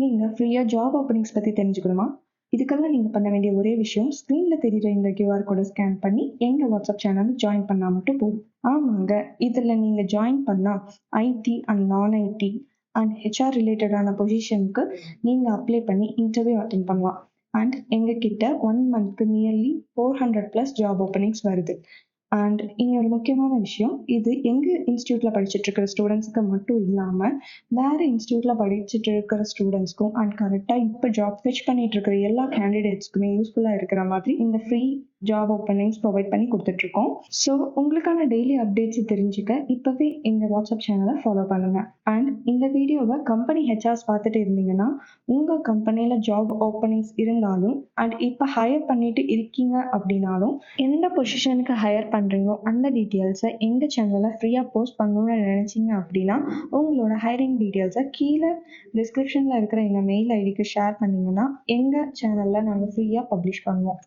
நீங்க ஃப்ரீயா job openings பத்தி தெரிஞ்சுக்கணுமா? இதுக்கெல்லாம் நீங்க பண்ண வேண்டிய ஒரே விஷயம், ஸ்க்ரீன்ல தெரியுற இந்த கியூஆர் கோட ஸ்கேன் பண்ணி எங்க வாட்ஸ்அப் சேனல் ஜாயின் பண்ணா மட்டும் போதும். ஆமாங்க, இதுல நீங்க ஜாயின் பண்ணா ஐடி அண்ட் நான் ஐடி அண்ட் ஹெச்ஆர் ரிலேட்டடான பொசிஷனுக்கு நீங்க அப்ளை பண்ணி இன்டர்வியூ அட்டென்ட் பண்ணலாம். அண்ட் எங்க கிட்ட 1 மந்த்க்கு நியர்லி 400+ ஜாப் ஓப்பனிங்ஸ் வருது. அண்ட் இங்க ஒரு முக்கியமான விஷயம், இது எங்க இன்ஸ்டியூட்ல படிச்சுட்டு இருக்கிற ஸ்டூடெண்ட்ஸ்க்கு மட்டும் இல்லாம வேற இன்ஸ்டியூட்ல படிச்சுட்டு இருக்கிற ஸ்டூடெண்ட்ஸ்க்கும் அண்ட் கரெக்டா இப்போ ஜாப் சர்ச் பண்ணிட்டு இருக்கிற எல்லா கேண்டிடேட்ஸ்க்குமே யூஸ்ஃபுல்லா இருக்கிற மாதிரி இந்த ஃப்ரீ ஜாப் ஓப்பனிங்ஸ் ப்ரொவைட் பண்ணி கொடுத்துட்டு இருக்கோம். ஸோ உங்களுக்கான டெய்லி அப்டேட்ஸ் தெரிஞ்சுக்க இப்பவே எங்க வாட்ஸ்அப் சேனலை ஃபாலோ பண்ணுங்க. அண்ட் இந்த வீடியோவை கம்பெனி ஹெச்ஆர்ஸ் பார்த்துட்டு இருந்தீங்கன்னா உங்க கம்பெனில ஜாப் ஓப்பனிங்ஸ் இருந்தாலும் அண்ட் இப்போ ஹையர் பண்ணிட்டு இருக்கீங்க அப்படின்னாலும் எந்த பொசிஷனுக்கு ஹையர் பண்றீங்களோ அந்த டீட்டெயில்ஸை எங்க சேனல்ல ஃப்ரீயா போஸ்ட் பண்ணணும்னு நினைச்சீங்க அப்படின்னா உங்களோட ஹைரிங் டீட்டெயில்ஸை கீழே டிஸ்கிரிப்ஷன்ல இருக்கிற எங்க மெயில் ஐடிக்கு ஷேர் பண்ணீங்கன்னா எங்க சேனல்ல நாங்கள் ஃப்ரீயா பப்ளிஷ் பண்ணுவோம்.